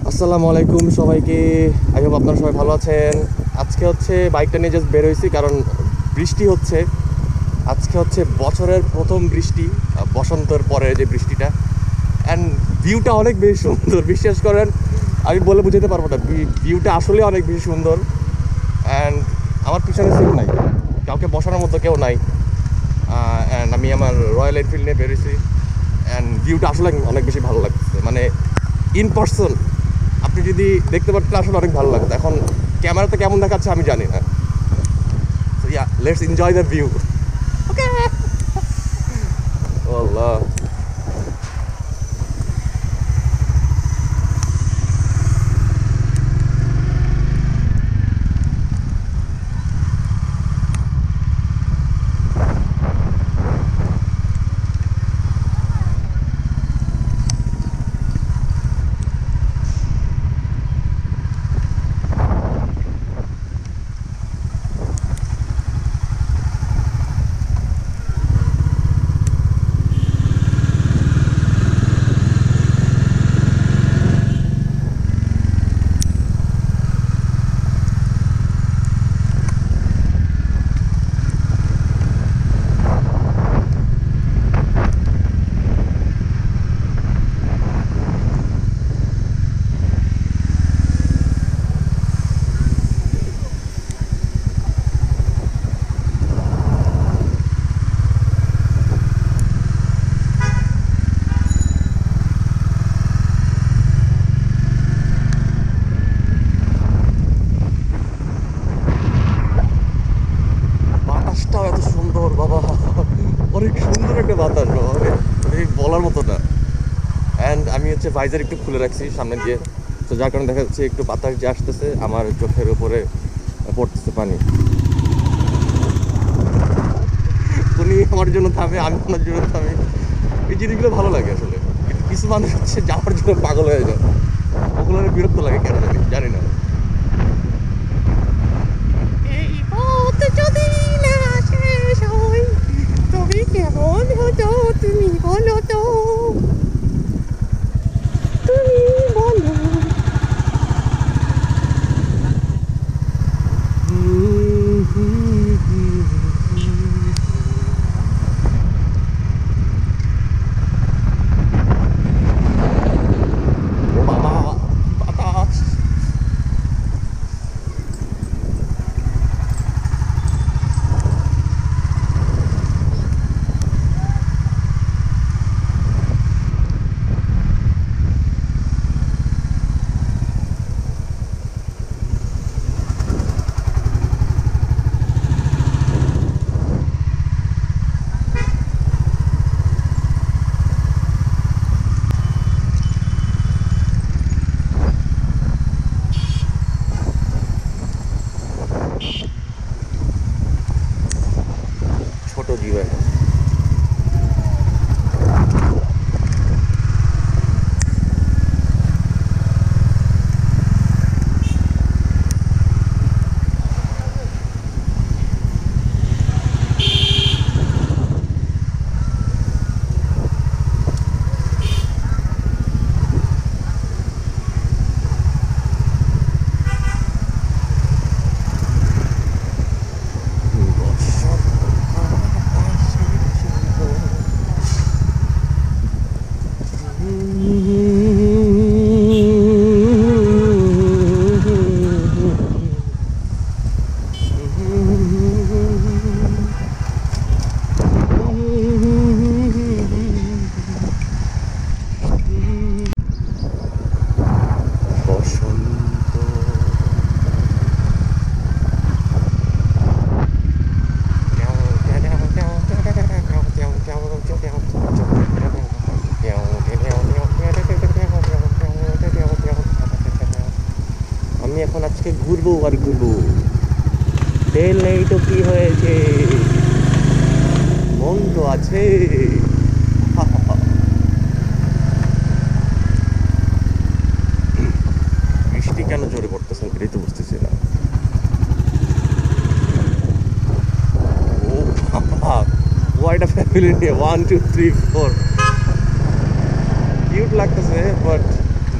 আসসালামু আলাইকুম সবাইকে। আই হোপ আপনারা সবাই ভালো আছেন। আজকে হচ্ছে বাইকটা নিয়ে জাস্ট বের হয়েছি, কারণ বৃষ্টি হচ্ছে। আজকে হচ্ছে বছরের প্রথম বৃষ্টি, বসন্তের পরে যে বৃষ্টিটা। অ্যান্ড ভিউটা অনেক বেশি সুন্দর, বিশ্বাস করেন। আমি বলে বুঝাতে পারবো না, ভিউটা আসলে অনেক বেশি সুন্দর। অ্যান্ড আমার পিছনে সিট নাই, কাউকে বসানোর মতো কেউ নাই। অ্যান্ড আমি আমার রয়্যাল এনফিল্ড নিয়ে বেরিয়েছি। অ্যান্ড ভিউটা আসলে অনেক বেশি ভালো লাগছে, মানে ইন পার্সন আপনি যদি দেখতে পারতেন আসলে অনেক ভালো লাগতো। এখন ক্যামেরাতে কেমন দেখাচ্ছে আমি জানি না। So yeah, let's enjoy the view. Okay. Allah, বাতাসটাও এত সুন্দর বাবা, অনেক সুন্দর একটা বাতাস বাবা, মানে বলার মতো না। অ্যান্ড আমি হচ্ছে ভাইজার একটু খুলে রাখছি সামনে দিয়ে, তো যার কারণে দেখা যাচ্ছে একটু বাতাস যে আসতেছে আমার চোখের উপরে পড়তেছে পানি। উনি আমার জন্য থামে, আমি ওনার জন্য থামি। এই জিনিসগুলো ভালো লাগে আসলে। কিন্তু কিছু মানুষ হচ্ছে যাওয়ার জন্য পাগল হয়ে যায়, ওগুলো বিরক্ত লাগে কেন জানি জানি না। এই পথ যদি না শেষ হয় তবে কেমন হতো তুমি বলো তো, তুমি বলো। ও বাবা, বাতাস! ছোট জীবন। বসন্ত, আমি এখন আজকে ঘুরবো আর ঘুরবো। তেল নেই তো কি হয়েছে, মন তো আছে। বৃষ্টি কেন জোরে পড়তেছে এটাই তো বুঝতেছি না। ও বাবা, কোয়াইট আ ফ্যামিলি নিয়ে 1 2 3 4 কিউট লাগতেছে, বাট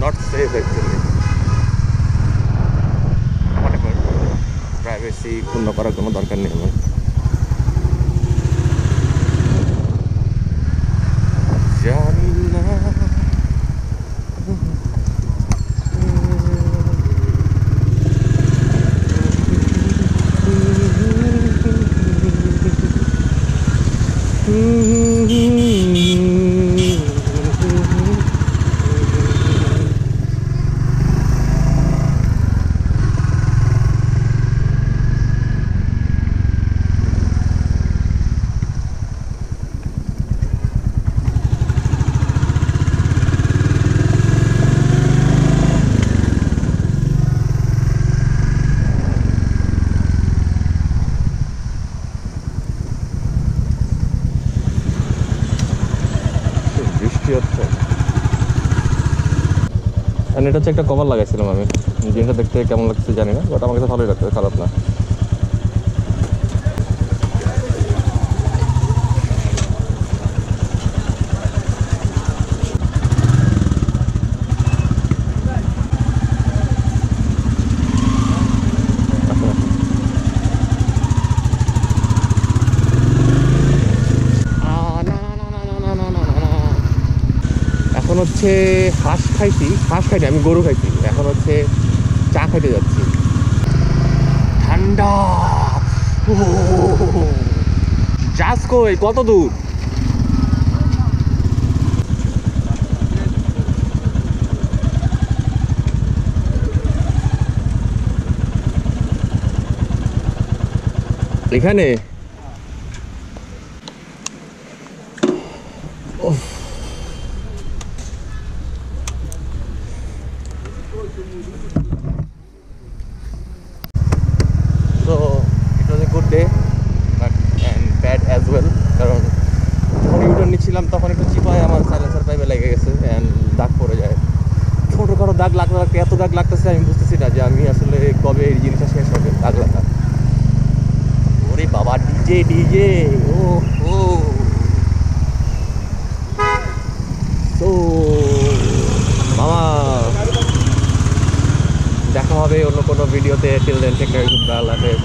নট সেফ অ্যাকচুয়ালি। বেশি ক্ষুণ্ণ করার কোনো দরকার নেই আমার। জানি না বৃষ্টি হচ্ছে। আর এটা হচ্ছে একটা কভার লাগাইছিলাম আমি, জিনিসটা দেখতে কেমন লাগছে জানি না, বাট আমার কাছে ভালোই লাগছে, খারাপ না। এখন হচ্ছে হাঁস খাইনি, আমি গরু খাইছি। এখন হচ্ছে চা খাইতে যাচ্ছি। ঠান্ডা যাস কই, কত দূর? এখানে So it was a good day, but and bad as well. কারণ যখন ইউটার্ন নিচ্ছিলাম তখন একটু চিপায় আমার সাইলেন্সার পাইপে লেগে গেছে অ্যান্ড দাগ পড়ে যায়। ছোটোখাটো দাগ লাগতে লাগতে এত দাগ লাগতেছে আমি বুঝতেছি না যে আমি আসলে কবে এই জিনিসটা শেষ হবে দাগ লাগা। ওরে বাবা, ডিজে ও ও। তো মামা দেখা হবে অন্য কোনো ভিডিওতে। Till then take care, goodbye, Allah হাফেজ।